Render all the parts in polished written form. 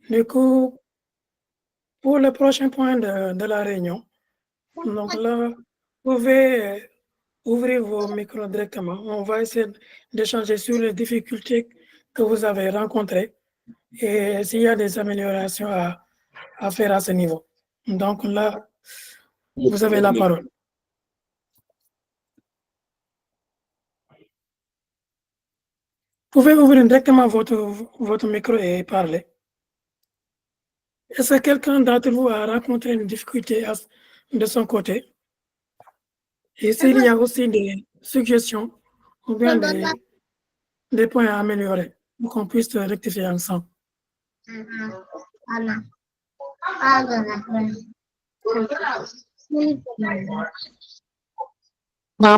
Du coup, pour le prochain point de la réunion, donc là, vous pouvez ouvrir vos micros directement. On va essayer d'échanger sur les difficultés que vous avez rencontrées et s'il y a des améliorations à faire à ce niveau. Donc là, vous avez la parole. Vous pouvez ouvrir directement votre micro et parler. Est-ce que quelqu'un d'entre vous a rencontré une difficulté de son côté? Et s'il y a aussi des suggestions ou bien des points à améliorer pour qu'on puisse rectifier ensemble.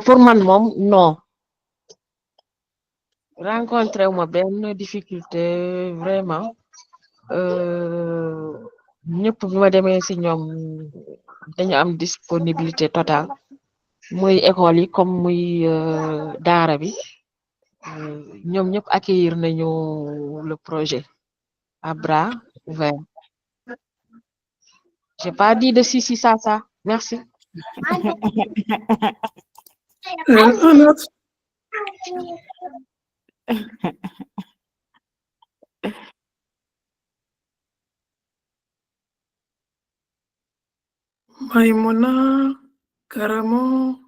Pour man moom non rencontré wu ma benn difficulté vraiment ñëpp bi ma demee ci ñoom dañu am disponibilité totale muy école yi comme muy daara bi ñoom ñëpp accueillir nañu le projet à bras ouverts. J'ai pas dit de si ça merci. Un autre. Maïmouna, Karamo.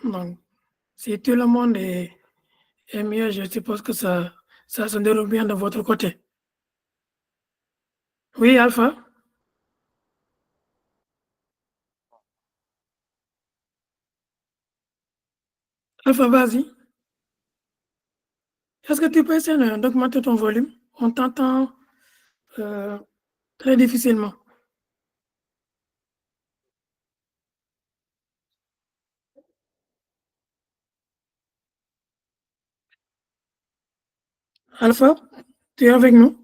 Donc, si tout le monde est mieux, je suppose que ça se déroule bien de votre côté. Oui, Alpha? Alpha, vas-y. Est-ce que tu peux essayer d'augmenter ton volume? On t'entend très difficilement. Alpha, tu es avec nous?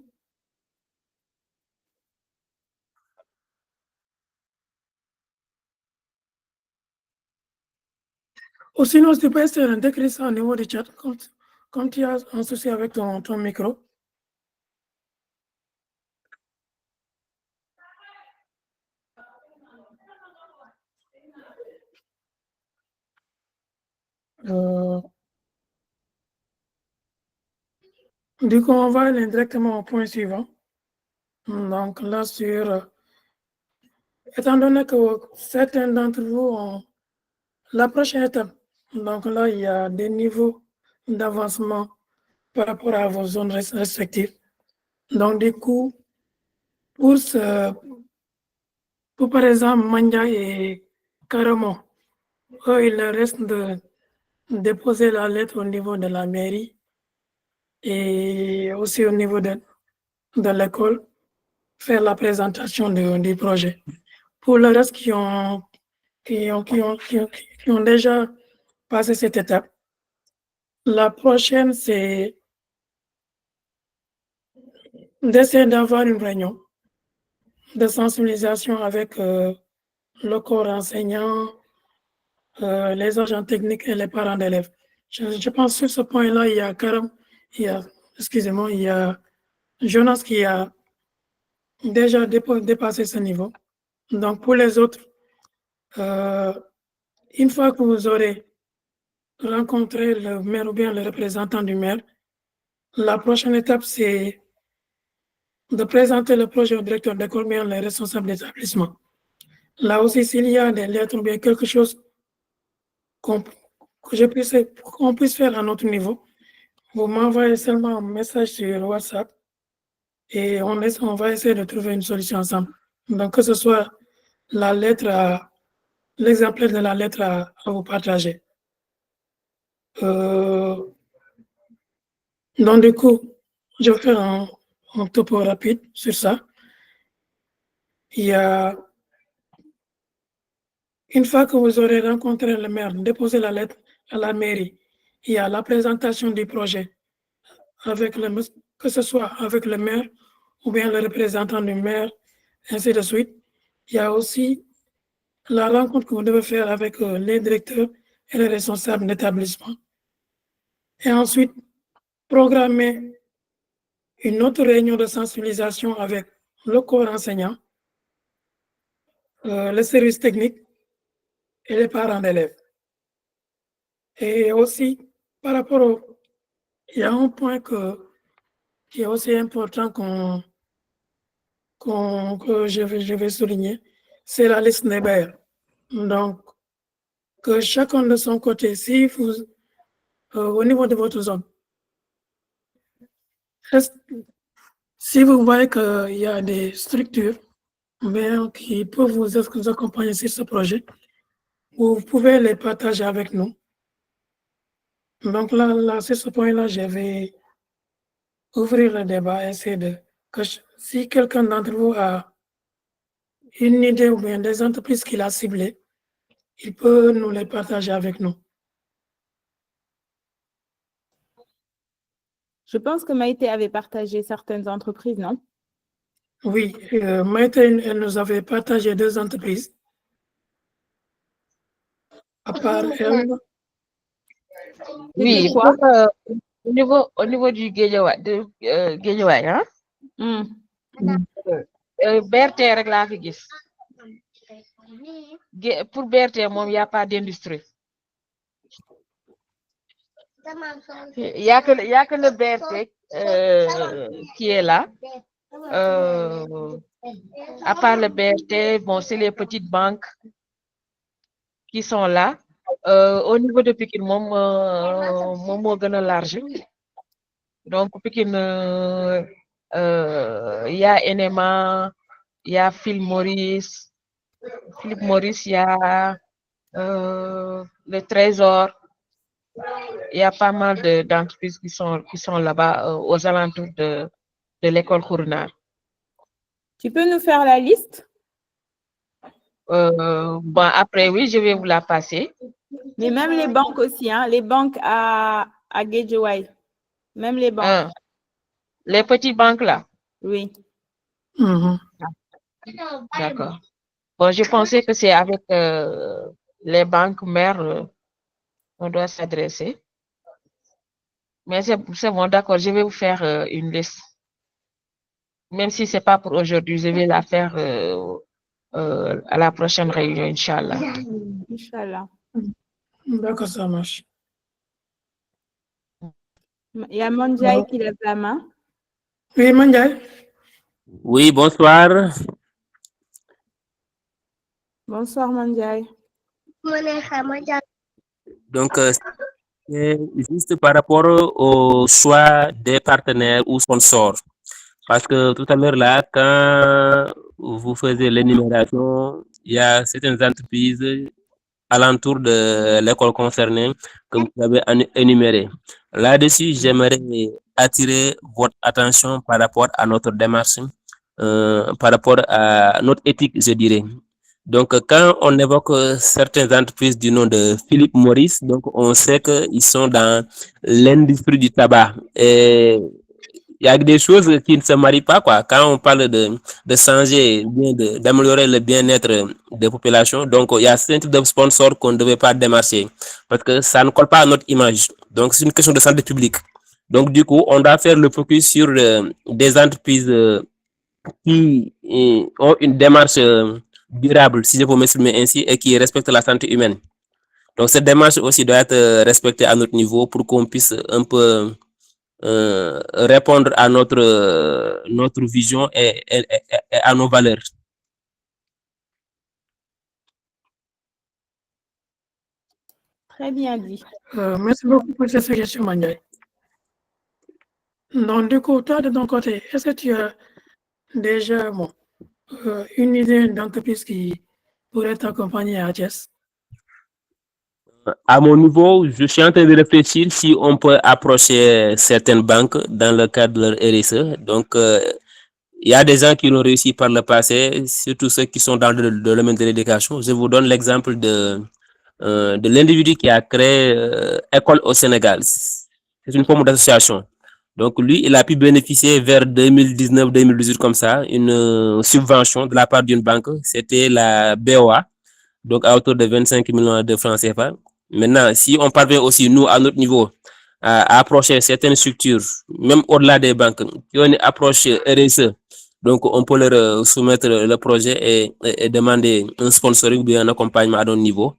Ou sinon, tu peux essayer d'écrire ça au niveau du chat, comme tu as un souci avec ton micro. Du coup, on va aller directement au point suivant. Donc là, étant donné que certains d'entre vous ont la prochaine étape, donc là, il y a des niveaux d'avancement par rapport à vos zones respectives. Donc, du coup, pour par exemple, Mandia et Karamo, eux, il leur reste de déposer la lettre au niveau de la mairie et aussi au niveau de l'école, faire la présentation du projet. Pour le reste qui ont déjà passé cette étape, la prochaine, c'est d'essayer d'avoir une réunion de sensibilisation avec le corps enseignant, les agents techniques et les parents d'élèves. Je pense que sur ce point-là, il y a Jonas qui a déjà dépassé ce niveau. Donc, pour les autres, une fois que vous aurez rencontré le maire ou bien le représentant du maire, la prochaine étape, c'est de présenter le projet au directeur d'école, bien les responsables d'établissement. Là aussi, s'il y a des lettres ou bien quelque chose qu'on puisse faire à notre niveau, vous m'envoyez seulement un message sur WhatsApp et on va essayer de trouver une solution ensemble. Donc, que ce soit l'exemplaire de la lettre à vous partager. Donc, du coup, je vais faire un topo rapide sur ça. Une fois que vous aurez rencontré le maire, déposé la lettre à la mairie, il y a la présentation du projet, que ce soit avec le maire ou bien le représentant du maire, ainsi de suite. Il y a aussi la rencontre que vous devez faire avec les directeurs et les responsables d'établissement. Et ensuite, programmer une autre réunion de sensibilisation avec le corps enseignant, le service technique et les parents d'élèves. Et aussi, par rapport au... Il y a un point qui est aussi important que je vais souligner, c'est la liste des bailleurs. Donc, que chacun de son côté, si vous, au niveau de votre zone, si vous voyez qu'il y a des structures qui peuvent vous accompagner sur ce projet, vous pouvez les partager avec nous. Donc là sur ce point-là, je vais ouvrir le débat, essayer de que si quelqu'un d'entre vous a une idée ou bien des entreprises qu'il a ciblées, il peut nous les partager avec nous. Je pense que Maïté avait partagé certaines entreprises, non? Oui, Maïté, elle nous avait partagé 2 entreprises. À part elle, Oui, quoi? au niveau du Guédiawaye, hein? BRT rek laa fi gis. Pour BRT moom y a pas d'industrie. Il y a que le BRT qui est là. À part le BRT, bon, c'est les petites banques qui sont là. Au niveau de Pikine moom moo gën a large. Donc Pikine il y a NMA, il y a Philippe Maurice, il y a le Trésor. Il y a pas mal d'entreprises qui sont là-bas aux alentours de l'école Khouronar. Tu peux nous faire la liste? Bon, après, oui, je vais vous la passer. Mais même les banques aussi, hein, les banques à Guédiawaye. Même les banques. Les petites banques là? Oui. D'accord. Bon, je pensais que c'est avec les banques mères on doit s'adresser. Mais c'est bon, d'accord, je vais vous faire une liste. Même si c'est pas pour aujourd'hui, je vais la faire à la prochaine réunion, Inch'Allah. Inch'Allah. D'accord, ça marche. Il y a Mandjaï qui lève la main. Oui, Mandjaï. Oui, bonsoir. Bonsoir, Mandjaï. Donc, juste par rapport au choix des partenaires ou sponsors. Parce que tout à l'heure, là, quand vous faisiez l'énumération, il y a certaines entreprises alentour de l'école concernée que vous avez énumérées. Là-dessus, j'aimerais attirer votre attention par rapport à notre démarche, par rapport à notre éthique, je dirais. Donc, quand on évoque certaines entreprises du nom de Philippe Maurice, donc on sait qu'ils sont dans l'industrie du tabac. Et il y a des choses qui ne se marient pas, quoi. Quand on parle de changer, d'améliorer le bien-être des populations, donc il y a certains types de sponsors qu'on ne devait pas démarcher parce que ça ne colle pas à notre image. Donc, c'est une question de santé publique. Donc, du coup, on doit faire le focus sur des entreprises qui ont une démarche durable, si je peux m'exprimer ainsi, et qui respectent la santé humaine. Donc, cette démarche aussi doit être respectée à notre niveau pour qu'on puisse un peu répondre à notre vision et à nos valeurs. Très bien dit. Merci beaucoup pour cette suggestion, Mandjaï. Donc, du coup, toi, de ton côté, est-ce que tu as déjà une idée d'entreprise qui pourrait t'accompagner à Thiès? À mon niveau, je suis en train de réfléchir si on peut approcher certaines banques dans le cadre de leur RSE. Donc, il y a des gens qui l'ont réussi par le passé, surtout ceux qui sont dans le domaine de l'éducation. Je vous donne l'exemple de l'individu qui a créé École au Sénégal. C'est une forme d'association. Donc, lui, il a pu bénéficier vers 2019-2018 comme ça, une subvention de la part d'une banque. C'était la BOA, donc à hauteur de 25 millions de francs CFA. Maintenant, si on parvient aussi, nous, à notre niveau, à approcher certaines structures, même au-delà des banques, qui ont une approche RSE. Donc, on peut leur soumettre le projet et demander un sponsoring ou bien un accompagnement à notre niveau.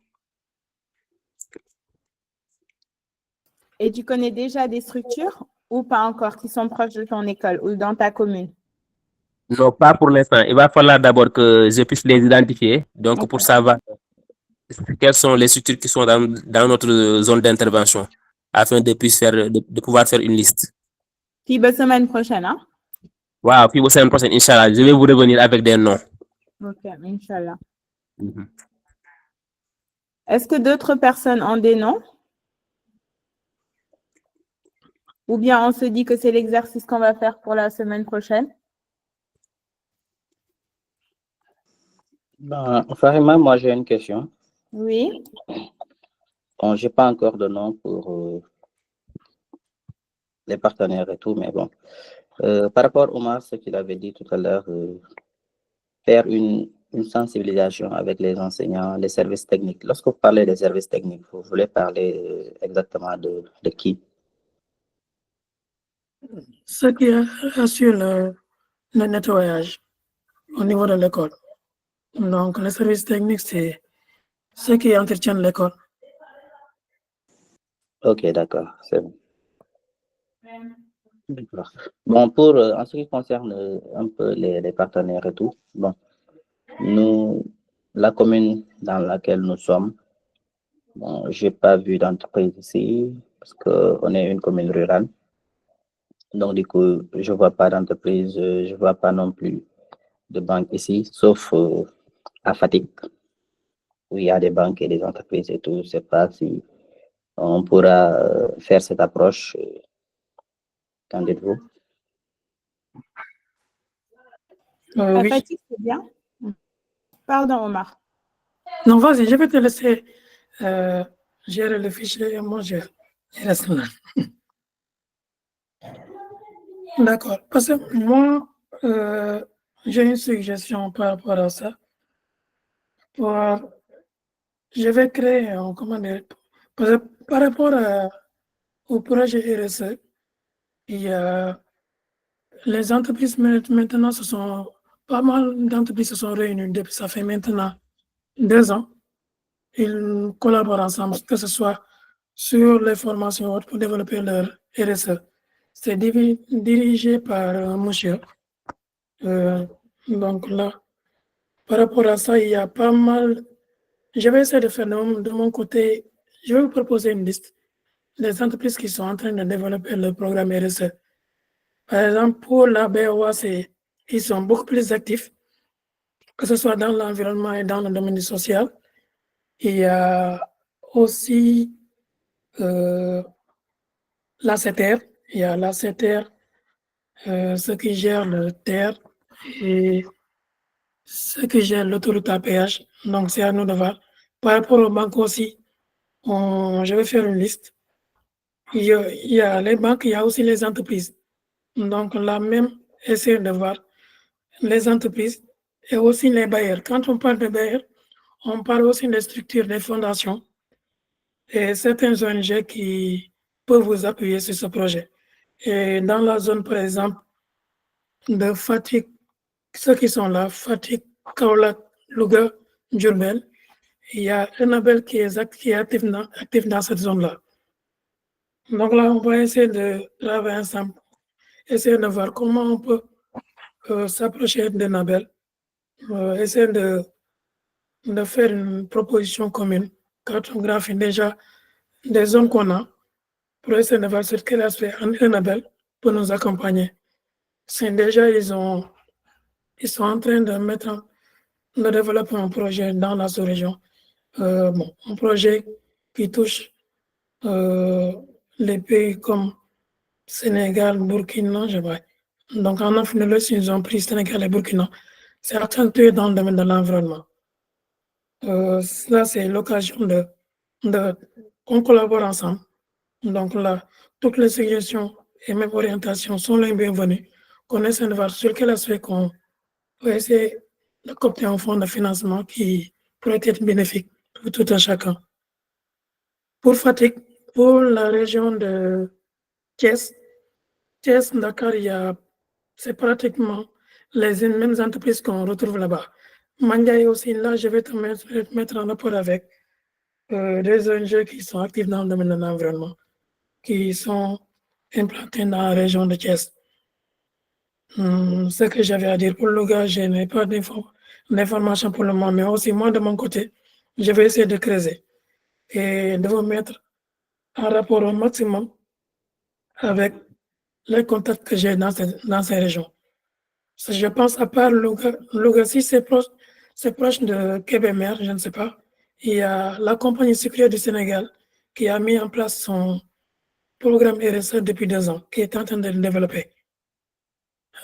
Et tu connais déjà des structures ou pas encore qui sont proches de ton école ou dans ta commune? Non, pas pour l'instant. Il va falloir d'abord que je puisse les identifier. Donc, Ok. pour savoir quelles sont les structures qui sont dans notre zone d'intervention, afin de pouvoir faire une liste. Puis, la semaine prochaine, hein? Wow, puis la semaine prochaine, Inch'Allah, je vais vous revenir avec des noms. Ok, Inch'Allah. Mhm. Est-ce que d'autres personnes ont des noms? Ou bien on se dit que c'est l'exercice qu'on va faire pour la semaine prochaine? Ben, Farima, moi j'ai une question. Oui. Bon, j'ai pas encore de nom pour les partenaires et tout, mais bon. Par rapport à ce qu'il avait dit tout à l'heure, faire une sensibilisation avec les enseignants, les services techniques. Lorsque vous parlez des services techniques, vous voulez parler exactement de qui? Ceux qui assurent le nettoyage au niveau de l'école. Donc, les services techniques, c'est ceux qui entretiennent l'école. Ok, d'accord, c'est bon. D'accord. Bon, en ce qui concerne un peu les partenaires et tout, bon, nous, la commune dans laquelle nous sommes, bon, j'ai pas vu d'entreprise ici parce qu'on est une commune rurale. Donc, du coup, je vois pas d'entreprise, je vois pas non plus de banque ici, sauf à Fatick, où il y a des banques et des entreprises et tout. Je sais pas si on pourra faire cette approche. Qu'en dites-vous? Oui. Fatigue, c'est bien. Pardon, Omar. Non, vas-y, je vais te laisser gérer le fichier et moi, je reste là. D'accord. Parce que moi, j'ai une suggestion par rapport à ça. Je vais créer un comment dire, parce que par rapport au projet RSE, il y a les entreprises maintenant, pas mal d'entreprises se sont réunies depuis, ça fait maintenant 2 ans. Ils collaborent ensemble, que ce soit sur les formations pour développer leur RSE. C'est dirigé par un monsieur. Donc là, par rapport à ça, il y a pas mal. Je vais essayer de faire de mon côté. Je vais vous proposer une liste des entreprises qui sont en train de développer le programme RSE. Par exemple, pour la BOA, ils sont beaucoup plus actifs, que ce soit dans l'environnement et dans le domaine social. Il y a aussi la CETER. Il y a la CETER, ceux qui gèrent le terre et ceux qui gèrent l'autoroute à péage. Donc, c'est à nous de voir. Par rapport aux banques aussi, je vais faire une liste. Il y a les banques, il y a aussi les entreprises. Donc, là même, essayer de voir les entreprises et aussi les bailleurs. Quand on parle de bailleurs, on parle aussi des structures, des fondations et certaines ONG qui peuvent vous appuyer sur ce projet. Et dans la zone, par exemple, de Fatick, ceux qui sont là, Fatick, Kaolack, Louga, Diourbel, il y a Enabel qui est actif dans cette zone-là. Donc là, on va essayer de travailler ensemble, essayer de voir comment on peut s'approcher d'Enabel, essayer de faire une proposition commune, cartographie déjà des zones qu'on a, pour essayer de voir sur quel aspect Enabel peut nous accompagner. C'est déjà, ils sont en train de développer un projet dans la sous-région. Un projet qui touche les pays comme Sénégal, Burkina, je vois. Donc, en Afrique de l'Ouest, ils ont pris Sénégal et Burkina. C'est accentué dans le domaine de l'environnement. Là, c'est l'occasion qu'on collabore ensemble. Donc là, toutes les suggestions et même orientations sont les bienvenues. Qu'on essaie de voir sur quel aspect qu'on peut essayer de capter un fonds de financement qui pourrait être bénéfique pour tout un chacun. Pour Fatick, pour la région de Thiès, Dakar, c'est pratiquement les mêmes entreprises qu'on retrouve là-bas. Mandiaye aussi, là, je vais te mettre en rapport avec des ONG qui sont actifs dans le domaine de l'environnement, qui sont implantés dans la région de Thiès. Ce que j'avais à dire pour Louga, je n'ai pas d'informations pour le moment, mais aussi moi, de mon côté, je vais essayer de creuser et de vous mettre en rapport au maximum avec les contacts que j'ai dans ces régions. Je pense, à part Louga, si c'est proche de Kébémer, je ne sais pas. Il y a la compagnie sucrière du Sénégal qui a mis en place son programme RSE depuis 2 ans, qui est en train de le développer.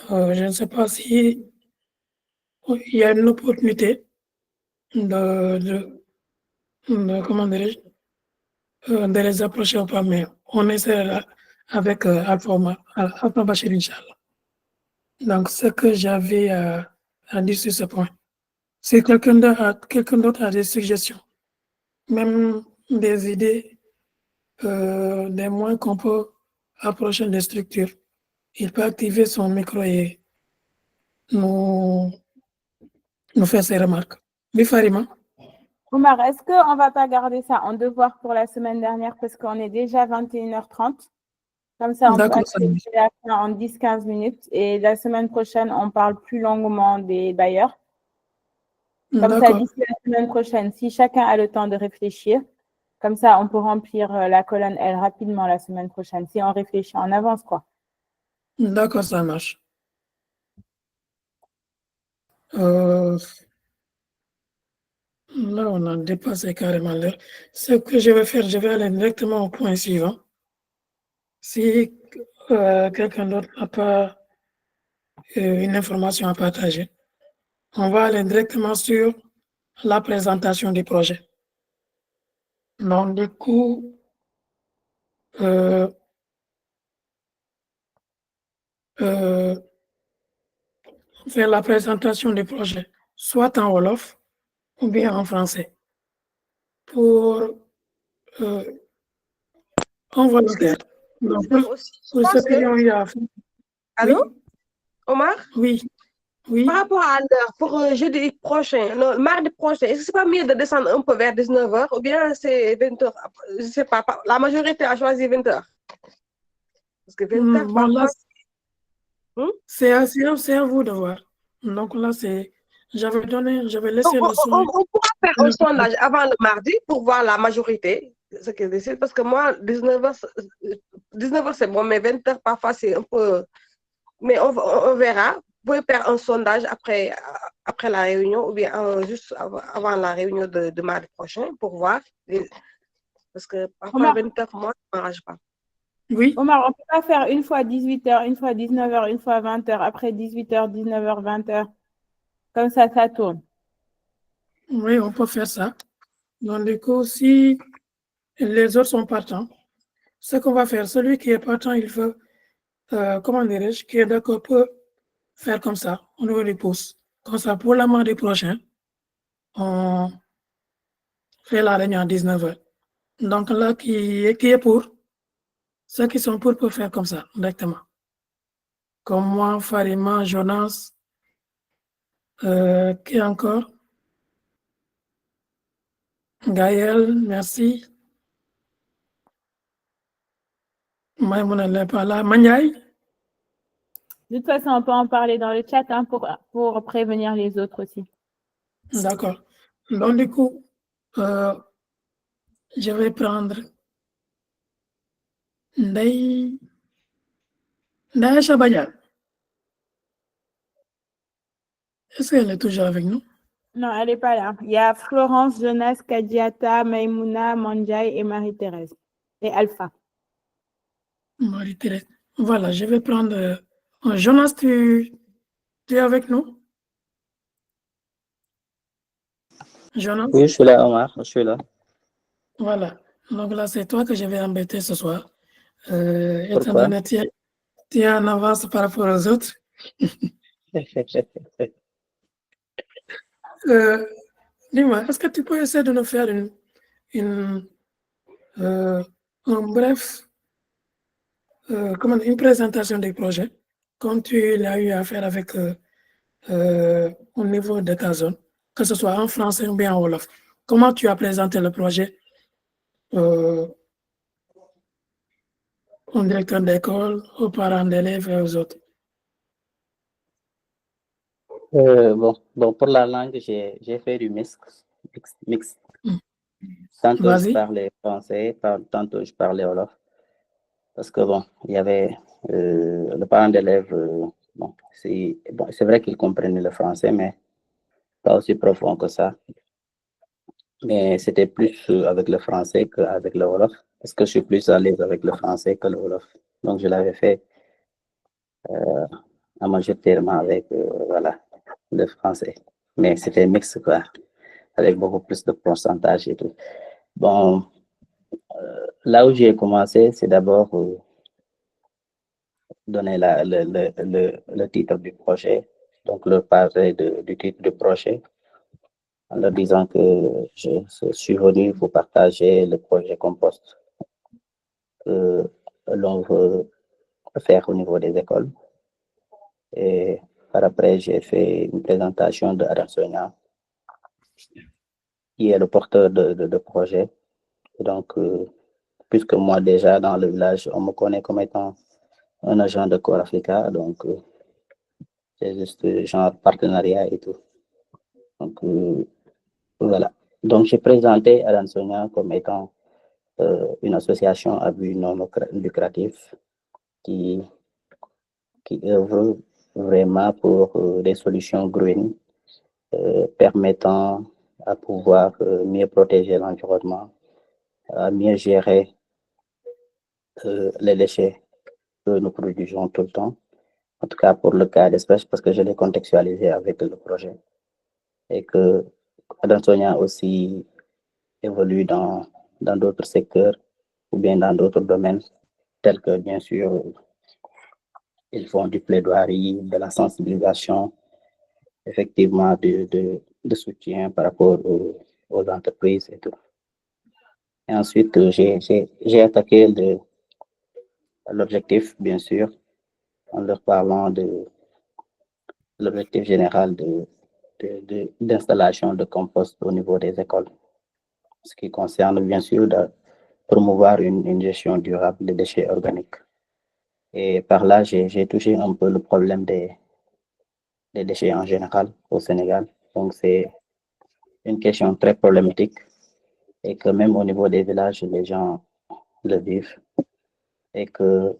Je ne sais pas si il y a une opportunité comment dirais-je, de les approcher ou pas, mais on essaiera avec Alpha Bachir, Inch'Allah. Donc, ce que j'avais à dire sur ce point. Si quelqu'un d'autre a des suggestions, même des idées, des moyens qu'on peut approcher des structures, il peut activer son micro et nous faire ses remarques. Oui, Farima. Omar, est-ce qu'on ne va pas garder ça en devoir pour la semaine dernière parce qu'on est déjà 21h30? Comme ça, on peut accéder à ça en 10-15 minutes. Et la semaine prochaine, on parle plus longuement des bailleurs. Comme ça, d'ici la semaine prochaine, si chacun a le temps de réfléchir, comme ça, on peut remplir la colonne L rapidement la semaine prochaine, si on réfléchit en avance, quoi. D'accord, ça marche. Là, on a dépassé carrément l'heure. Ce que je vais faire, je vais aller directement au point suivant. Si quelqu'un d'autre n'a pas une information à partager, on va aller directement sur la présentation du projet. Donc, du coup, faire la présentation du projet, soit en Wolof ou bien en français. Pour en volontaire. Donc, pour ceux qui ont eu à faire. Allô, Oui? Omar? Oui. Oui. Par rapport à l'heure, pour jeudi prochain, non, mardi prochain, est-ce que c'est pas mieux de descendre un peu vers 19h ou bien c'est 20h? Je ne sais pas, la majorité a choisi 20h. Parce que 20h, Bon, là, c'est c'est à vous de voir. Donc là, j'avais laissé le son. On pourra faire un sondage avant le mardi pour voir la majorité, ce qu'ils décident, parce que moi, 19h c'est bon, mais 20h parfois c'est un peu... Mais on verra. Vous pouvez faire un sondage après la réunion ou bien juste avant la réunion de mardi prochain pour voir. Parce que parfois, 20h, moi, ça ne m'arrange pas. Oui. Omar, on ne peut pas faire une fois 18h, une fois 19h, une fois 20h, après 18h, 19h, 20h. Comme ça tourne. Oui, on peut faire ça. Donc, du coup, si les autres sont partants, ce qu'on va faire, celui qui est partant, il veut, comment dirais-je, qui est d'accord, peut faire comme ça, au niveau des pouces. Comme ça, pour la mardi prochain, on fait la réunion à 19h. Donc là, qui est pour, ceux qui sont pour peuvent faire comme ça, directement. Comme moi, Farima, Jonas, qui encore? Gaël, merci. Maïmouna n'est pas là. Maniaï? De toute façon, on peut en parler dans le chat hein, pour prévenir les autres aussi. D'accord. Donc, du coup, je vais prendre Ndai Chabaya. Est-ce qu'elle est toujours avec nous? Non, elle n'est pas là. Il y a Florence, Jonas, Kadiata, Maïmouna, Mandjai et Marie-Thérèse. Et Alpha. Marie-Thérèse. Voilà, je vais prendre... Jonas, tu es avec nous? Jonas? Oui, je suis là, Omar, je suis là. Voilà. Donc là, c'est toi que je vais embêter ce soir. Pourquoi? Étant donné que tu es en avance par rapport aux autres. Dis-moi, est-ce que tu peux essayer de nous faire un bref une présentation des projets, comme tu l'as eu à faire avec au niveau de ta zone, que ce soit en français ou bien en wolof. Comment tu as présenté le projet au directeur d'école, aux parents d'élèves et aux autres? Bon, pour la langue, j'ai fait du mix. Tantôt je parlais français, tantôt je parlais wolof. Parce que bon, il y avait le parent d'élève, c'est vrai qu'il comprenait le français, mais pas aussi profond que ça. Mais c'était plus avec le français qu'avec le wolof, parce que je suis plus à l'aise avec le français que le wolof. Donc je l'avais fait majoritairement avec voilà, le français. Mais c'était mixte, quoi, avec beaucoup plus de pourcentage et tout. Bon, là où j'ai commencé, c'est d'abord donner le titre du projet, donc leur parler du titre du projet, en leur disant que je suis venu pour partager le projet Compost que l'on veut faire au niveau des écoles. Et par après, j'ai fait une présentation de Adam Sonia, qui est le porteur de projet. Et donc, puisque moi déjà dans le village, on me connaît comme étant un agent de Core Africa, donc c'est juste genre partenariat et tout. Donc, voilà. Donc, j'ai présenté Adam Sonia comme étant une association à but non lucratif qui œuvre vraiment pour des solutions green permettant à pouvoir mieux protéger l'environnement, à mieux gérer les déchets que nous produisons tout le temps. En tout cas, pour le cas d'espèce, parce que je l'ai contextualisé avec le projet. Et que Adam Sonia aussi évolue dans d'autres secteurs ou bien dans d'autres domaines, tels que, bien sûr, ils font du plaidoirie, de la sensibilisation, effectivement, de soutien par rapport aux entreprises et tout. Et ensuite, j'ai attaqué l'objectif, bien sûr, en leur parlant de l'objectif général d'installation de compost au niveau des écoles. Ce qui concerne, bien sûr, de promouvoir une gestion durable des déchets organiques. Et par là, j'ai touché un peu le problème des déchets en général au Sénégal. Donc, c'est une question très problématique et que même au niveau des villages, les gens le vivent et que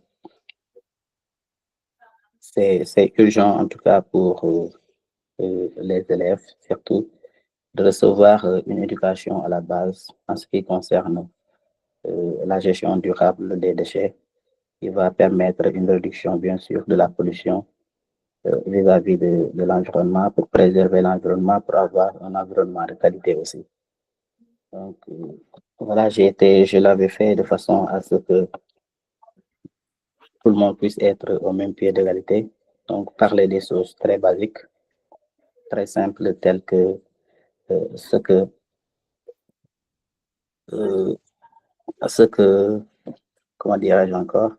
c'est urgent, en tout cas pour les élèves, surtout, de recevoir une éducation à la base en ce qui concerne la gestion durable des déchets, qui va permettre une réduction, bien sûr, de la pollution vis-à-vis de l'environnement, pour préserver l'environnement, pour avoir un environnement de qualité aussi. Donc, voilà, je l'avais fait de façon à ce que tout le monde puisse être au même pied d'égalité. Donc, parler des choses très basiques, très simples, telles que ce que, comment dirais-je encore,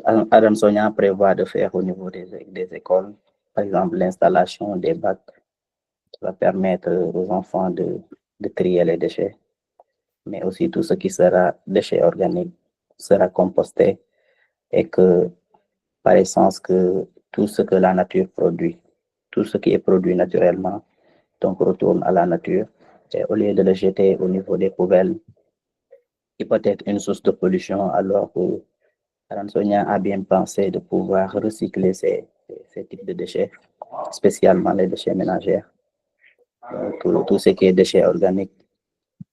Adam Sonia prévoit de faire au niveau des écoles, par exemple l'installation des bacs, qui va permettre aux enfants de trier les déchets, mais aussi tout ce qui sera déchets organiques sera composté et que, par essence, que tout ce que la nature produit, tout ce qui est produit naturellement, donc retourne à la nature, et au lieu de le jeter au niveau des poubelles, qui peut être une source de pollution, alors que Adam Sonia a bien pensé de pouvoir recycler ces types de déchets, spécialement les déchets ménagers, donc tout ce qui est déchets organiques.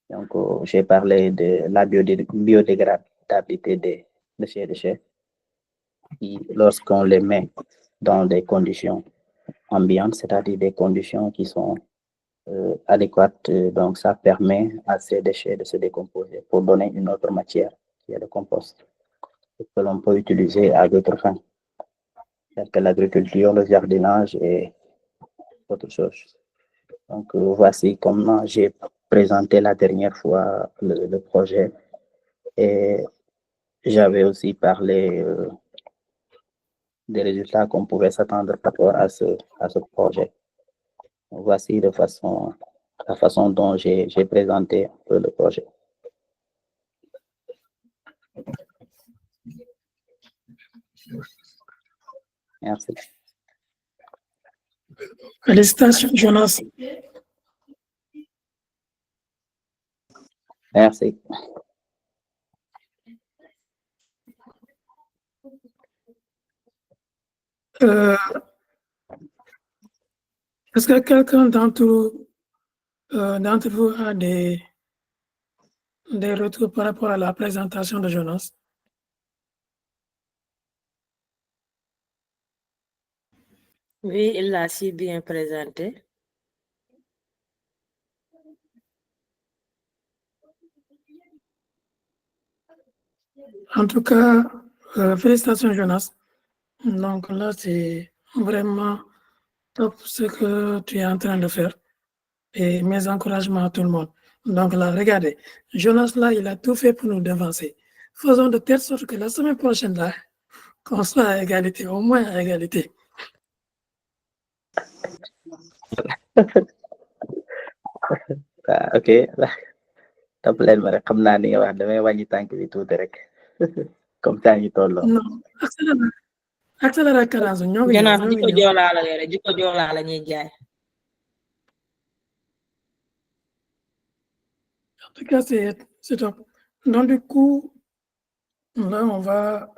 Donc, j'ai parlé de la biodégradabilité des déchets qui, lorsqu'on les met dans des conditions ambiantes, c'est-à-dire des conditions qui sont adéquates, donc ça permet à ces déchets de se décomposer pour donner une autre matière, qui est le compost, que l'on peut utiliser à d'autres fins, telles que l'agriculture, le jardinage et autre chose. Donc, voici comment j'ai présenté la dernière fois le projet. Et j'avais aussi parlé des résultats qu'on pouvait s'attendre par rapport à ce projet. Voici la façon dont j'ai présenté un peu le projet. Merci. Félicitations, Jonas. Merci. Est-ce que quelqu'un d'entre vous a des retours par rapport à la présentation de Jonas? Oui, il l'a si bien présenté. En tout cas, félicitations, Jonas. Donc là, c'est vraiment top ce que tu es en train de faire. Et mes encouragements à tout le monde. Donc là, regardez, Jonas, là, il a tout fait pour nous devancer. Faisons de telle sorte que la semaine prochaine, là, qu'on soit à égalité, au moins à égalité. Ok. Top leen ma rek xam naa ni nga wax damay wàññi tànk bi tuuti rek comme ça ñu tolloo. Non, accéléré cadence ñoo ngi Jonas ñëw jikko joolaa la yore jikko joolaa la ñuy jaay. En tout cas, c'est top. Donc du coup, là, on va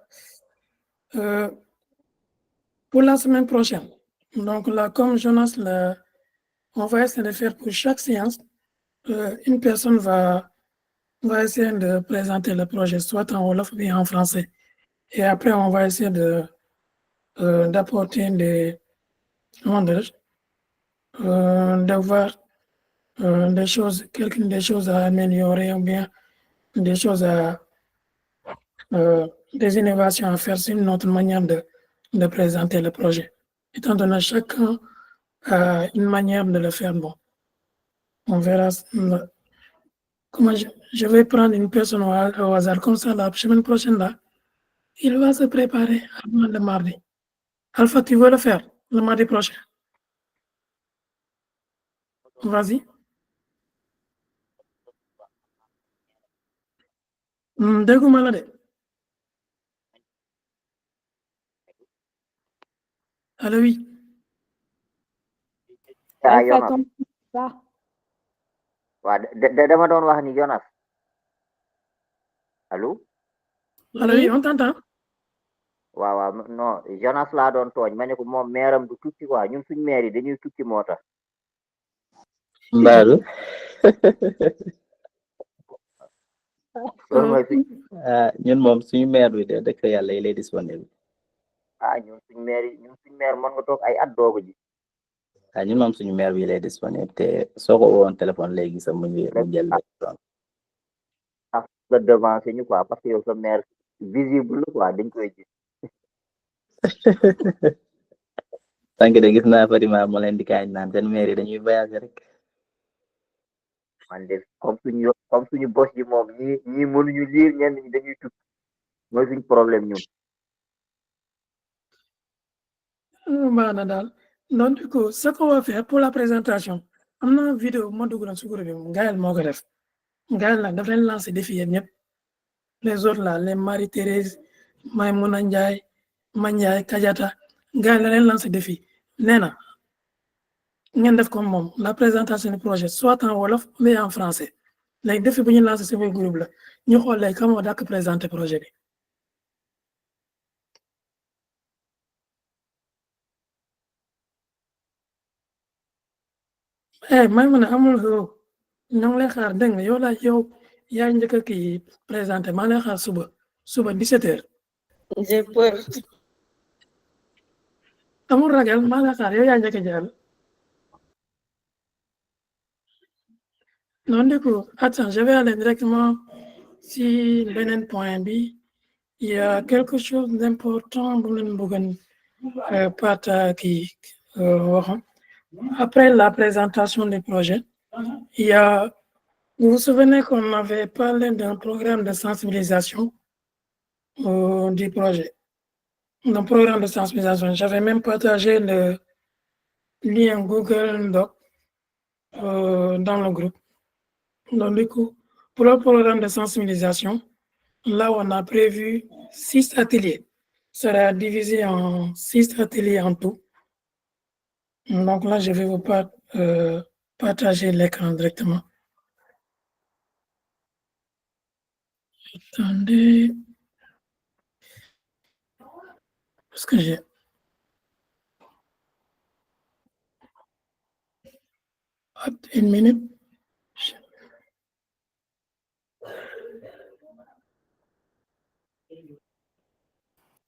pour la semaine prochaine. Donc là, comme Jonas, on va essayer de faire pour chaque séance, une personne va essayer de présenter le projet, soit en wolof ou bien en français. Et après, on va essayer d'apporter de voir des choses à améliorer ou bien des choses des innovations à faire sur notre manière de présenter le projet. Étant donné chacun a une manière de le faire, bon, on verra comment je vais prendre une personne au hasard comme ça la semaine prochaine là. Il va se préparer avant le mardi. Alpha, tu veux le faire le mardi prochain? Vas-y. Dégguma la de. Allo, oui. Alpha, ton pas. waaw dama doon wax ni Jonas allo. Allo, oui, on t'entend. waaw non Jonas laa doon tooñ ma ne ko moom meeram du tukki quoi ñun suñ meer yi dañuy tukki moo tax. Mbaaru. loolu mooy ñun moom suñu meer bi de dëkk yàlla il est disponible. ñun suñ meer mën nga toog ay at doogu ji. ñun moom suñu meer bi il est disponible te soo ko woon téléphone léegi sax mu jël nga devancer ñu quoi parce que yow sa meer visible quoi dañ koy gis. tànk de gis naa Fatima moo leen di kaañ naan seen meer yi dañuy voyager rek. man de comme suñu bos yi moom ñii mënuñu lire ñenn ñi dañuy tukki mooy suñu problème ñun. Maana daal donc du coup ce qu'on va faire pour la présentation am na vidéo moo dugg na su groupe bi Gaël moo ko def Gaël nag daf leen lancer défi yéen ñëpp les autres là les Marie-Thérèse Maïmouna Ndiaye Mandiaye Kadiata Gaël la leen lancer défi nee na ngeen def comme moom la présentation du projet soit en wolof mais en français léegi défi bu ñu lancer ci biir groupe la ñu xool léegi comment dak présenter projet bi. may mën a amul ñoo ngi lay xaar dégg nga yow yaa njëkk a kii présenté maa lay xaar suba 17h. J'ai peur. amul ragal maa lay xaar yow yaa njëkk a jàll. non du coup attends je vais aller directement si beneen point bi il y a quelque chose d'important bu leen bëggoon kii waxoon. Après la présentation du projet, vous vous souvenez qu'on avait parlé d'un programme de sensibilisation du projet. Dans le programme de sensibilisation, j'avais même partagé le lien Google Doc dans le groupe. Donc, du coup, pour le programme de sensibilisation, là, on a prévu 6 ateliers. Ça sera divisé en 6 ateliers en tout. Donc là, je vais vous partager l'écran directement. Attendez. Parce que j'ai... Une minute.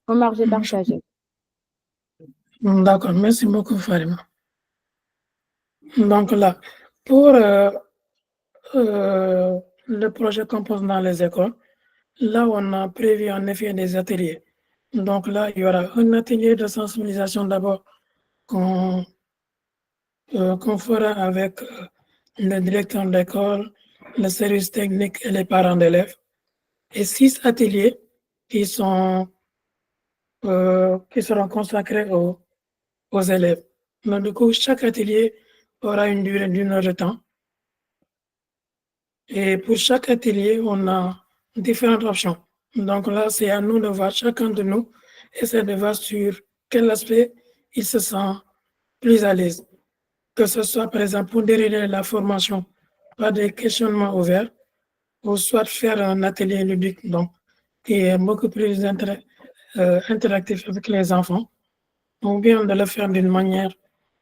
Omar, j'ai partagé. D'accord, merci beaucoup, Farima. Donc là, pour le projet Compose dans les écoles, là, on a prévu en effet des ateliers. Donc là, il y aura un atelier de sensibilisation d'abord qu'on fera avec le directeur d'école, le service technique et les parents d'élèves, et 6 ateliers qui seront consacrés aux élèves. Donc, du coup, chaque atelier aura une durée d'1 heure de temps. Et pour chaque atelier, on a différentes options. Donc là, c'est à nous de voir, chacun de nous essaie de voir sur quel aspect il se sent plus à l'aise. Que ce soit, par exemple, pour dérouler la formation par des questionnements ouverts, ou soit faire un atelier ludique, donc, qui est beaucoup plus interactif avec les enfants, ou bien de le faire d'une manière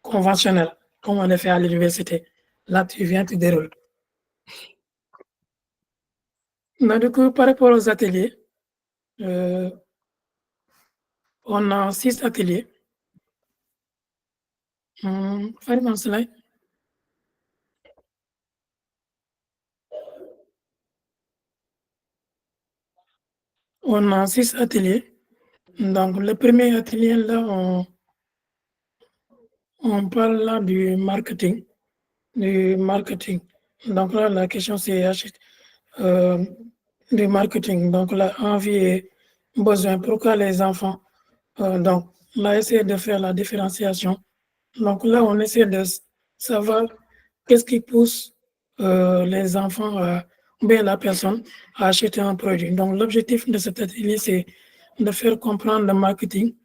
conventionnelle, comme on le fait à l'université. Là, tu viens, tu déroules. Donc, du coup, par rapport aux ateliers, on a 6 ateliers. Faites mon slide. On a 6 ateliers. Donc, le premier atelier, là, on parle là du marketing. Donc là, la question, c'est du marketing. Donc là, envie et besoin. Pourquoi les enfants? Donc, on a essayé de faire la différenciation. Donc là, on essaie de savoir qu'est-ce qui pousse les enfants, ou bien la personne, à acheter un produit. Donc, l'objectif de cet atelier, c'est de faire comprendre le marketing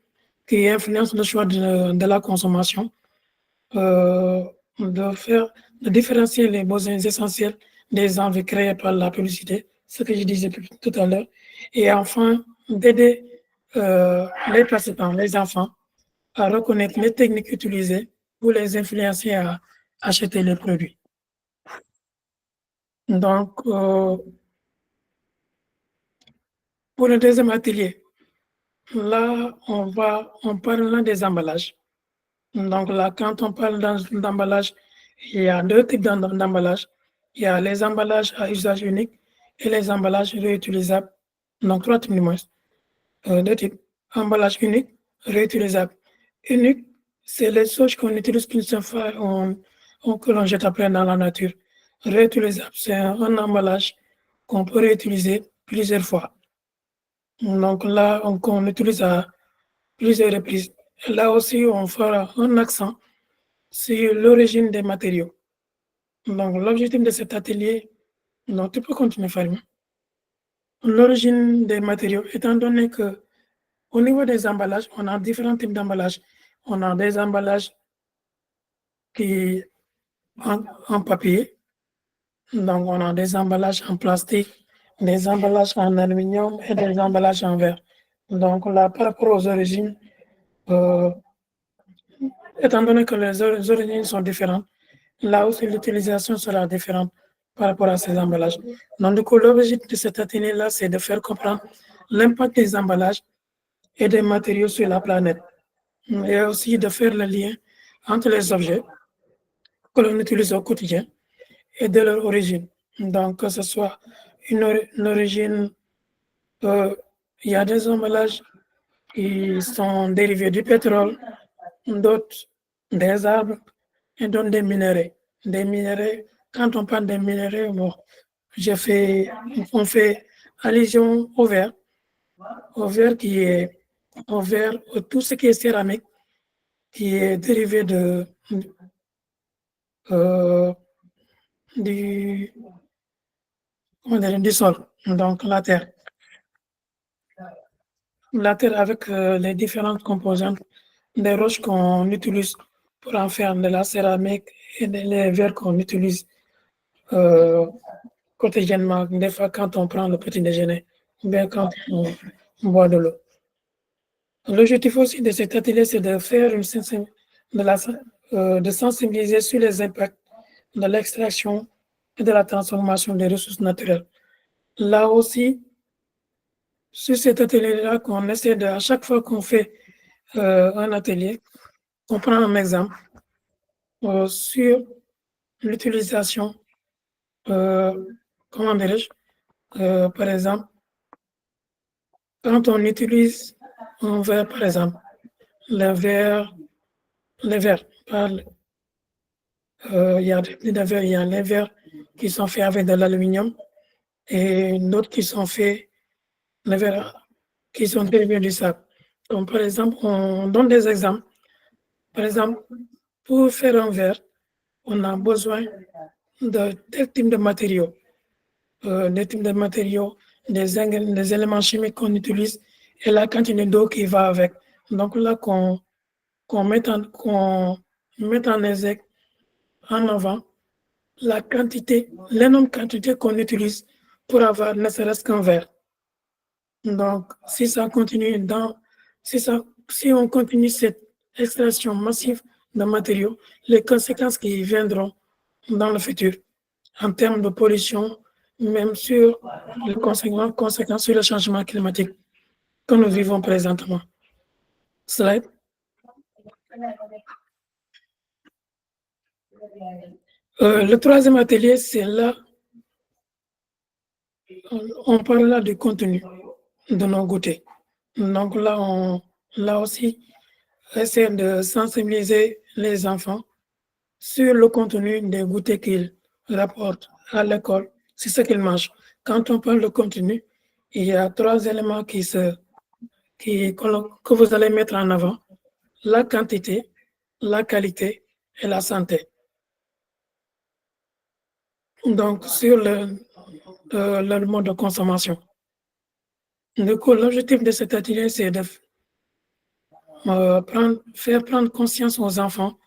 qui influence le choix de la consommation, de différencier les besoins essentiels des envies créées par la publicité, ce que je disais tout à l'heure, et enfin, d'aider les participants, les enfants, à reconnaître les techniques utilisées pour les influencer à acheter les produits. Donc, pour le deuxième atelier, là, on parle là des emballages. Donc là, quand on parle d'emballage, il y a 2 types d'emballage. Il y a les emballages à usage unique et les emballages réutilisables. Donc, 3 types de moins. 2 types. Emballage unique, réutilisable. Unique, c'est les choses qu'on utilise qu'une seule fois que l'on jette après dans la nature. Réutilisable, c'est un emballage qu'on peut réutiliser plusieurs fois. Donc là, on utilise à plusieurs reprises. Là aussi, on fera un accent sur l'origine des matériaux. Donc, l'objectif de cet atelier, donc tu peux continuer, Farim. L'origine des matériaux, étant donné que au niveau des emballages, on a différents types d'emballages. On a des emballages qui en papier, donc on a des emballages en plastique, des emballages en aluminium et des emballages en verre. Donc là, par rapport aux origines, étant donné que les origines sont différentes, là aussi l'utilisation sera différente par rapport à ces emballages. Donc du coup, l'objectif de cet atelier-là, c'est de faire comprendre l'impact des emballages et des matériaux sur la planète, et aussi de faire le lien entre les objets que l'on utilise au quotidien et de leur origine. Donc, que ce soit une origine, il y a des emballages qui sont dérivés du pétrole, d'autres des arbres et d'autres des minéraux. Des minéraux, quand on parle des minéraux, bon, on fait allusion au verre, au verre tout ce qui est céramique, qui est dérivé du sol, donc la terre. La terre avec les différentes composantes des roches qu'on utilise pour en faire de la céramique et les verres qu'on utilise quotidiennement, des fois quand on prend le petit déjeuner ou bien quand on boit de l'eau. L'objectif aussi de cet atelier, c'est de faire de sensibiliser sur les impacts de l'extraction et de la transformation des ressources naturelles. Là aussi, sur cet atelier-là, qu'on essaie à chaque fois qu'on fait un atelier, on prend un exemple sur l'utilisation, comment dirais-je, par exemple, quand on utilise un verre, par exemple, les verres, il y a les verres qui sont faits avec de l'aluminium et d'autres qui sont faits, les verres qui sont dérivés du sable. Donc, par exemple, on donne des exemples. Par exemple, pour faire un verre, on a besoin de tel type de matériaux, des éléments chimiques qu'on utilise et la quantité d'eau qui va avec. Donc là, qu'on met en exergue en avant l'énorme quantité qu'on utilise pour avoir ne serait-ce qu'un verre. Donc, si on continue cette extraction massive de matériaux, les conséquences qui viendront dans le futur, en termes de pollution, même sur les conséquences sur le changement climatique que nous vivons présentement. Slide. Le troisième atelier, c'est là, on parle là du contenu de nos goûters. Donc là aussi, essaie de sensibiliser les enfants sur le contenu des goûters qu'ils rapportent à l'école, c'est ce qu'ils mangent. Quand on parle de contenu, il y a 3 éléments que vous allez mettre en avant: la quantité, la qualité et la santé. Donc, sur le mode de consommation. Du coup, l'objectif de cet atelier, c'est de faire prendre conscience aux enfants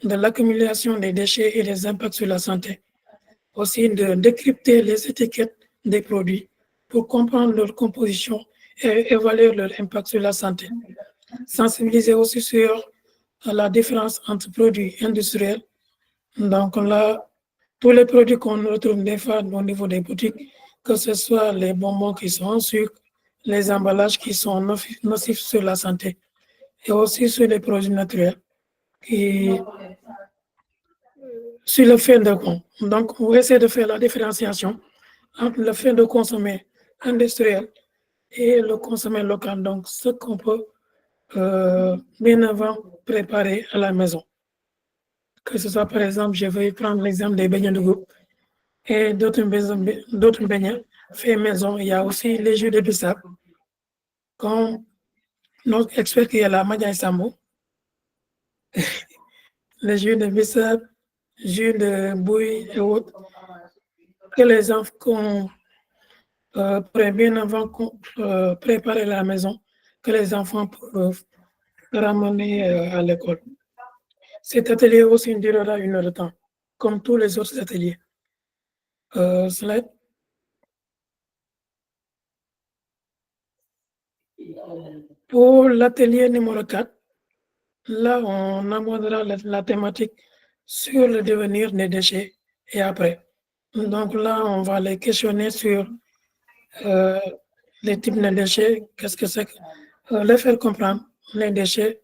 de l'accumulation des déchets et des impacts sur la santé. Aussi, de décrypter les étiquettes des produits pour comprendre leur composition et évaluer leur impact sur la santé. Sensibiliser aussi sur la différence entre produits industriels. Donc là, tous les produits qu'on retrouve des fois au niveau des boutiques, que ce soit les bonbons qui sont en sucre, les emballages qui sont nocifs sur la santé, et aussi sur les produits naturels, sur le fait de donc on essaie de faire la différenciation entre le fait de consommer industriel et le consommer local, donc ce qu'on peut bien avant préparer à la maison. Que ce soit, par exemple, je vais prendre l'exemple des beignets de groupe et d'autres beignets faits maison. Il y a aussi les jus de bissap, comme notre expert qui est là, Madja Sambo, les jus de bissap, jus de bouille et autres, que les enfants bien avant préparer à la maison, que les enfants peuvent ramener à l'école. Cet atelier aussi durera 1 heure de temps, comme tous les autres ateliers. Slide. Pour l'atelier numéro 4, là, on abordera la thématique sur le devenir des déchets et après. Donc là, on va les questionner sur les types de déchets, qu'est-ce que c'est, les faire comprendre les déchets,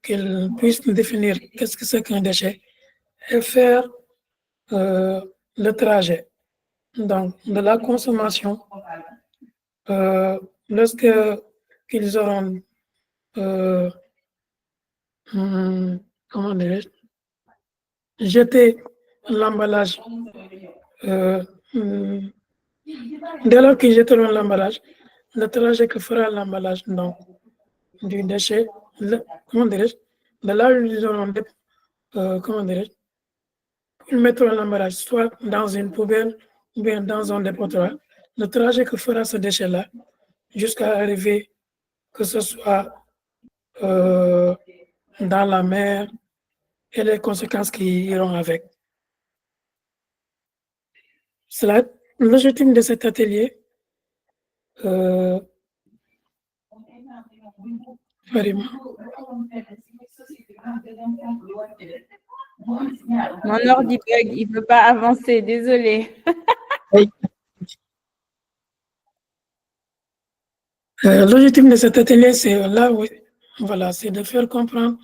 qu'ils puissent définir qu'est-ce que c'est qu'un déchet et faire le trajet. Donc, de la consommation, lorsque qu'ils auront, comment dirais-je, jeté l'emballage, dès lors qu'ils jetteront l'emballage, le trajet que fera l'emballage donc, du déchet, comment dirais-je, de là où ils auront comment dirais-je, ils mettront l'emballage soit dans une poubelle ou bien dans un dépotoir. Le trajet que fera ce déchet-là jusqu'à arriver que ce soit dans la mer et les conséquences qui iront avec. Cela, l'objectif de cet atelier, Farima. Mon ordi bug, il ne peut pas avancer, désolé. L'objectif de cet atelier, c'est là, oui, voilà, c'est de faire comprendre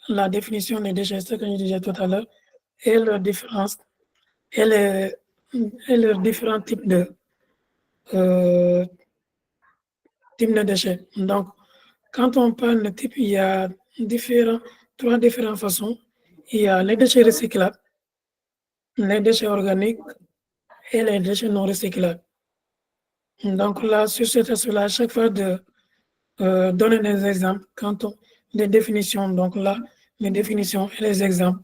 la définition des déchets, ce que je disais tout à l'heure, et leurs différences, et leurs différents types de déchets. Donc, quand on parle de type, il y a trois différentes façons. Il y a les déchets recyclables, les déchets organiques et les déchets non recyclables. Donc là, sur cet aspect-là, à chaque fois de donner des exemples, des définitions, donc là, les définitions et les exemples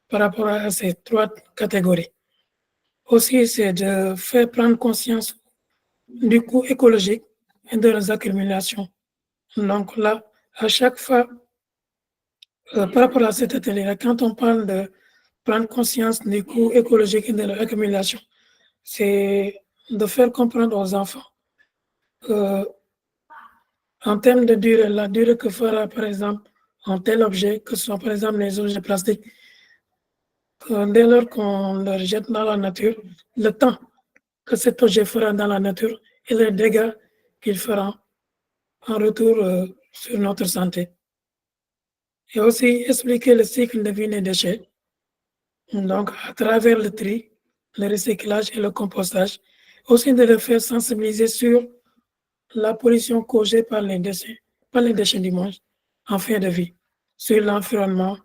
par rapport à ces trois catégories. Aussi, c'est de faire prendre conscience du coût écologique et de leurs accumulations. Donc là, à chaque fois, par rapport à cet atelier, quand on parle de prendre conscience du coût écologique et de leur accumulation, c'est de faire comprendre aux enfants en termes de durée, la durée que fera par exemple un tel objet, que ce soit par exemple les objets plastiques, dès lors qu'on le jette dans la nature, le temps que cet objet fera dans la nature et les dégâts qu'il fera en retour sur notre santé. Et aussi expliquer le cycle de vie des déchets, donc à travers le tri, le recyclage et le compostage, aussi de le faire sensibiliser sur la pollution causée par les déchets du monde en fin de vie, sur l'environnement,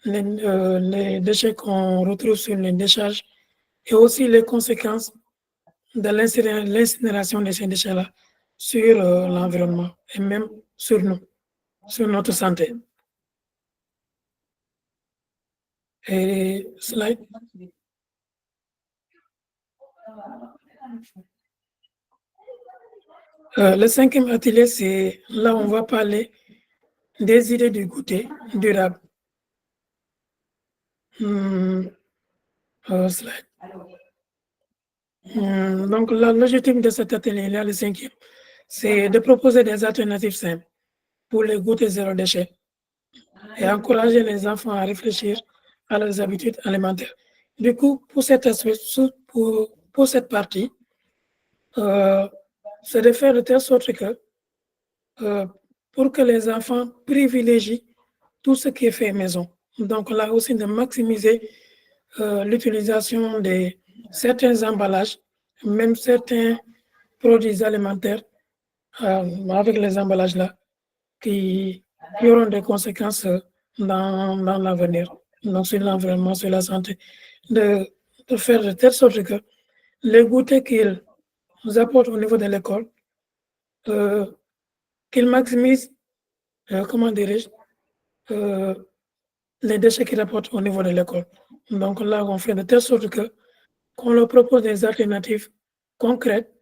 les déchets qu'on retrouve sur les décharges et aussi les conséquences de l'incinération de ces déchets-là sur l'environnement et même sur nous, sur notre santé. Et slide. Le cinquième atelier, c'est là où on va parler des idées du goûter durable. Slide. Donc, l'objectif de cet atelier-là, le cinquième, c'est de proposer des alternatives simples pour les goûters zéro déchet et encourager les enfants à réfléchir à leurs habitudes alimentaires. Du coup, pour cette partie, c'est de faire de telle sorte que pour que les enfants privilégient tout ce qui est fait maison. Donc là aussi, de maximiser l'utilisation de certains emballages, même certains produits alimentaires avec les emballages là, qui auront des conséquences dans l'avenir, donc sur l'environnement, sur la santé, de faire de telle sorte que les goûters qu'ils nous apportent au niveau de l'école, qu'ils maximisent, comment dirais-je, les déchets qu'ils apportent au niveau de l'école. Donc là, on fait de telle sorte que qu'on leur propose des alternatives concrètes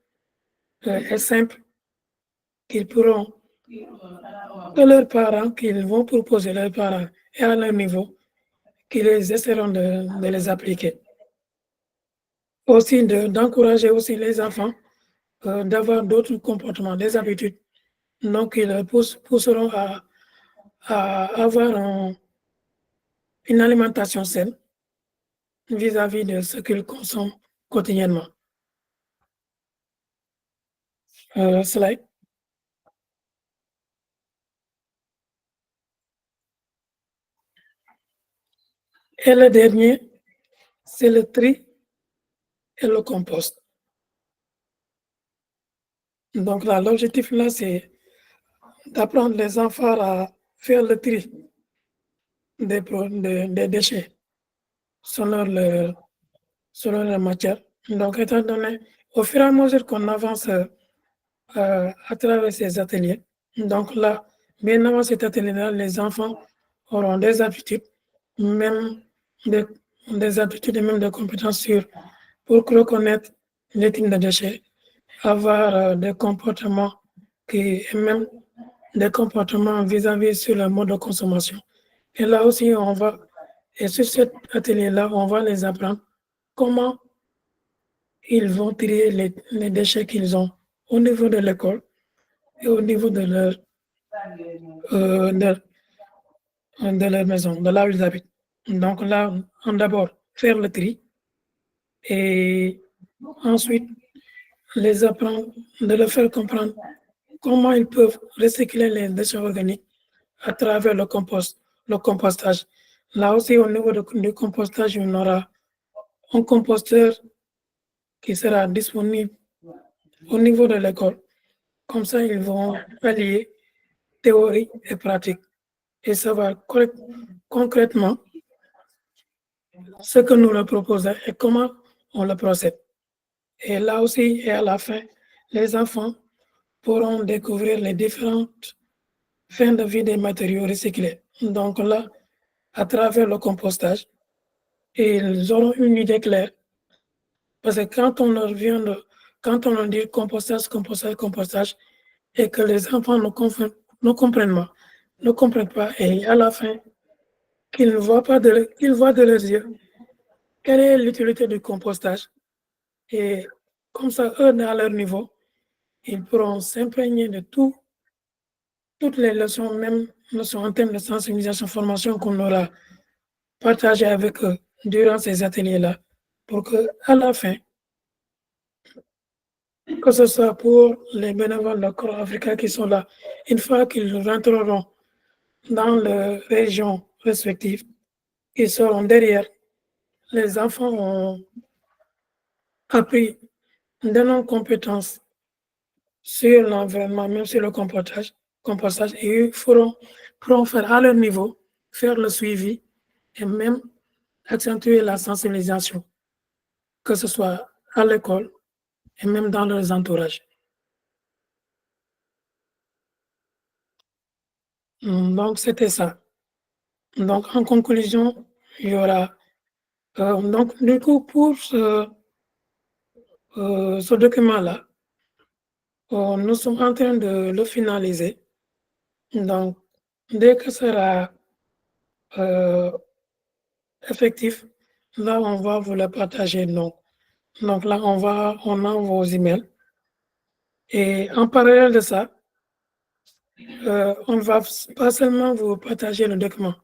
et simples qu'ils pourront, que leurs parents, qu'ils vont proposer leurs parents et à leur niveau, qu'ils essaieront de les appliquer. Aussi, d'encourager aussi les enfants d'avoir d'autres comportements, des habitudes, donc ils pousseront à avoir une alimentation saine vis-à-vis de ce qu'ils consomment quotidiennement. Slide. Et le dernier, c'est le tri et le compost. Donc là, l'objectif là, c'est d'apprendre les enfants à faire le tri des déchets selon leur matière. Donc, étant donné, au fur et à mesure qu'on avance à travers ces ateliers. Donc là, bien avant cet atelier-là, les enfants auront des aptitudes, même des aptitudes et même des compétences pour reconnaître les types de déchets, avoir des comportements et même des comportements vis-à-vis sur le mode de consommation. Et là aussi, et sur cet atelier-là, on va les apprendre comment ils vont trier les déchets qu'ils ont au niveau de l'école et au niveau de leur maison, de là où ils habitent. Donc là, on d'abord faire le tri et ensuite les apprendre, de leur faire comprendre comment ils peuvent recycler les déchets organiques à travers le compostage. Là aussi, au niveau du compostage, on aura un composteur qui sera disponible au niveau de l'école. Comme ça, ils vont allier théorie et pratique et savoir concrètement ce que nous leur proposons et comment on le procède. Et là aussi, et à la fin, les enfants pourront découvrir les différentes fins de vie des matériaux recyclés. Donc là, à travers le compostage, ils auront une idée claire. Parce que quand on leur dit compostage, et que les enfants ne comprennent pas, et à la fin, qu'ils voient de leurs yeux quelle est l'utilité du compostage. Et comme ça, eux, à leur niveau, ils pourront s'imprégner de toutes les leçons, même leçons en termes de sensibilisation, formation qu'on aura partagées avec eux durant ces ateliers-là, pour qu'à la fin, que ce soit pour les bénévoles de Corps Africa qui sont là, une fois qu'ils rentreront dans les régions respectives, ils seront derrière. Les enfants ont appris de nos compétences sur l'environnement, même sur le compostage, et ils pourront faire à leur niveau, faire le suivi et même accentuer la sensibilisation, que ce soit à l'école et même dans leurs entourages. Donc, c'était ça. Donc, en conclusion, il y aura... donc, du coup, pour ce document-là, nous sommes en train de le finaliser. Donc, dès que sera effectif, là, on va vous le partager. Donc là, on a vos emails. Et en parallèle de ça, on ne va pas seulement vous partager le document.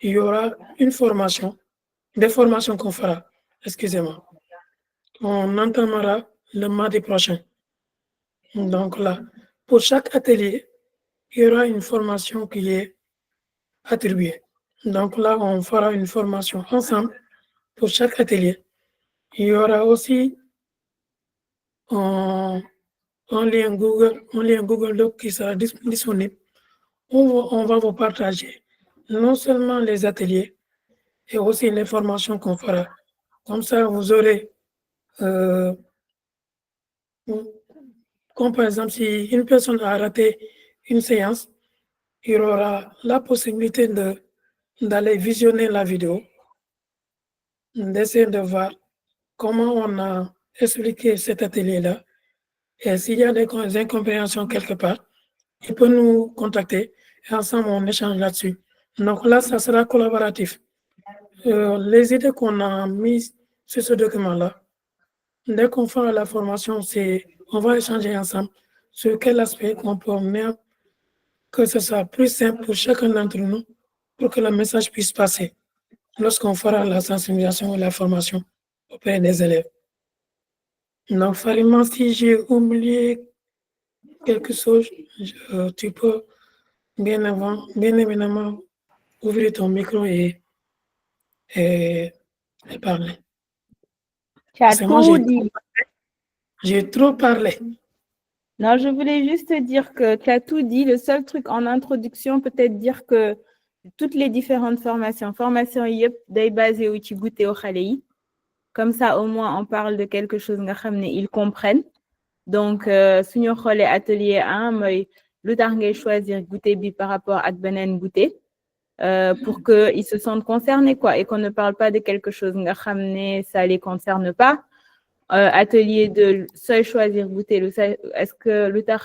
Il y aura des formations qu'on fera. Excusez-moi. On entamera le mardi prochain. Donc là, pour chaque atelier, il y aura une formation qui est attribuée. Donc là, on fera une formation ensemble pour chaque atelier. Il y aura aussi un lien Google Doc qui sera disponible. On va vous partager non seulement les ateliers, et aussi les formations qu'on fera. Comme ça, vous aurez, comme par exemple, si une personne a raté une séance, il aura la possibilité d'aller visionner la vidéo, d'essayer de voir comment on a expliqué cet atelier-là. Et s'il y a des incompréhensions quelque part, il peut nous contacter et ensemble on échange là-dessus. Donc là, ça sera collaboratif. Les idées qu'on a mises sur ce document-là, dès qu'on fera la formation, on va échanger ensemble sur quel aspect on peut mettre, que ce soit plus simple pour chacun d'entre nous, pour que le message puisse passer lorsqu'on fera la sensibilisation et la formation auprès des élèves. Donc, Farima, si j'ai oublié quelque chose, tu peux bien évidemment ouvrir ton micro et parler. Tu as tout dit. J'ai trop parlé. Non, je voulais juste te dire que tu as tout dit. Le seul truc en introduction, peut-être dire que toutes les différentes formations yep, day basé ou goûter au khalei. Comme ça, au moins, on parle de quelque chose, ils comprennent. Donc suñu xoolee atelier 1 mooy lu tax ngay choisir goûter bi par rapport ak beneen goûter pour que ils se sentent concernés quoi et qu'on ne parle pas de quelque chose nga xam ne ça les concerne pas. Atelier 2 sooy choisir goûter est-ce que lu tax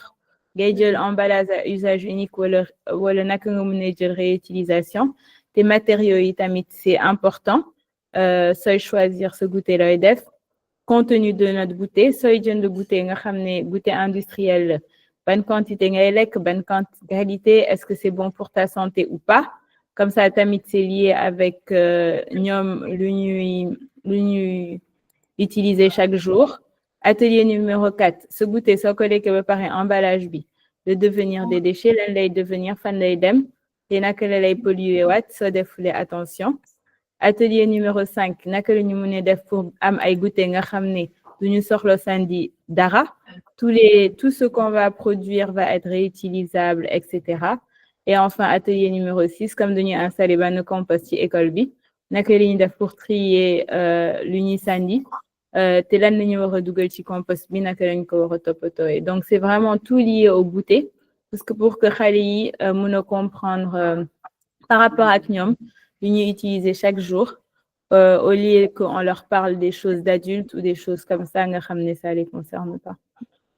ngay jël emballage à usage unique wala naka nga mën a jël réutilisation te matériaux yi tamit c'est important sooy choisir ce goûter looy def. Contenu de notre goûter sooy jënd goûter nga xam ne goûter industriel ban quantité ngay lekk ban qualité est-ce que c'est bon pour ta santé ou pas comme ça tamit c'est lié avec ñoom lu ñuy utiliser chaque jour. Atelier numéro 4 ce goûter soo ko lekkee ba pare emballage bi de devenir des déchets lan lay devenir fan lay dem te naka la lay polluer waat soo defulee attention. Atelier numéro 5 naka la ñu mën a def pour am ay goûter nga xam ne duñu soxla sandi dara tout ce qu'on va produire va être réutilisable etc. Et enfin atelier numéro 6 comme dañuy installer benn compost ci école bi naka la ñuy def pour trier lu ñuy sandi te lan la ñu war a dugal ci compost bi naka lañ ko war a toppatooy donc c'est vraiment tout lié au goûter parce que pour que xale yi mën a comprendre par rapport ak ñoom lu ñuy utiliser chaque jour au lieu qu'on leur parle des choses d'adultes ou des choses comme ça nga xam ne ça les concerne pas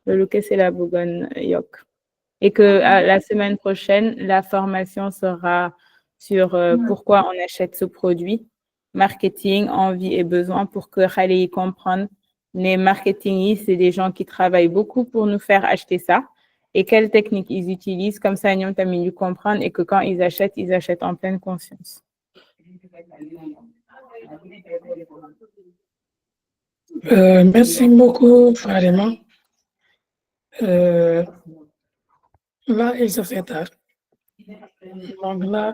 loolu kese la bëggoon yokk et que la semaine prochaine la formation sera sur pourquoi on achète ce produit marketing, envie et besoin pour que xale yi comprennent les marketing yi c'est des gens qui travaillent beaucoup pour nous faire acheter ça et quelles techniques ils utilisent comme ça ñoom tamit ñu comprendre et que quand ils achètent en pleine conscience. Merci beaucoup Farima. Là il se fait tard donc là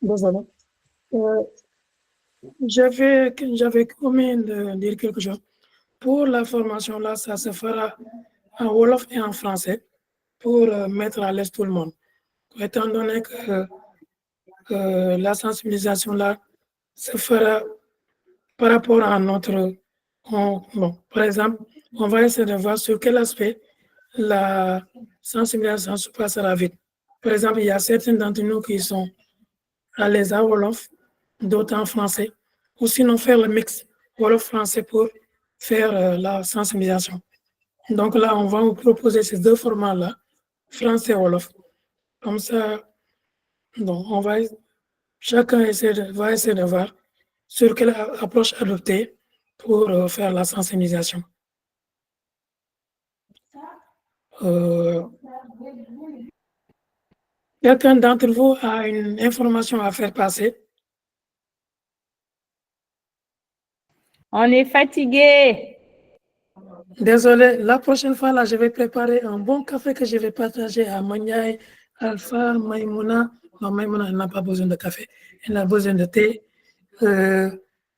désolé. J'avais commis de dire quelque chose. Pour la formation là, ça se fera en wolof et en français pour mettre à l'aise tout le monde. Étant donné que la sensibilisation là se fera par rapport à notre par exemple, on va essayer de voir sur quel aspect la sensibilisation se passera vite. Par exemple, il y a certains d'entre nous qui sont à l'aise en wolof, d'autres en français, ou sinon faire le mix wolof-français pour faire la sensibilisation. Donc là, on va vous proposer ces deux formats-là, français-wolof. Comme ça, donc chacun va essayer de voir sur quelle approche adopter pour faire la sensibilisation. Quelqu'un d'entre vous a une information à faire passer? On est fatigué. Désolé, la prochaine fois, là, je vais préparer un bon café que je vais partager à Maniaï, Alpha, Maïmouna. Non, Maïmouna, elle n'a pas besoin de café. Elle a besoin de thé.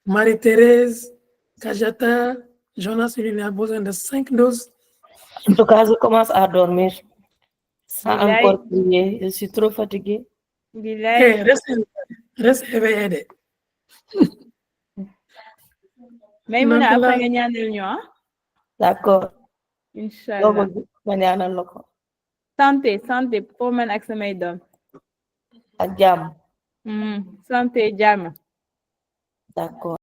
Marie-Thérèse, Kajata, Jonas, il a besoin de 5 doses. En tout cas, je commence à dormir. Sans Bilay. encore prier. Je suis trop fatiguée. Bilay. Reste éveillé. Maïmouna, après nga ñaanal ñu D'accord. Inch'Allah. Ma ñaanal la ko. santé pour man ak samay doom. Ak jàmm. Santé jàmm. D'accord.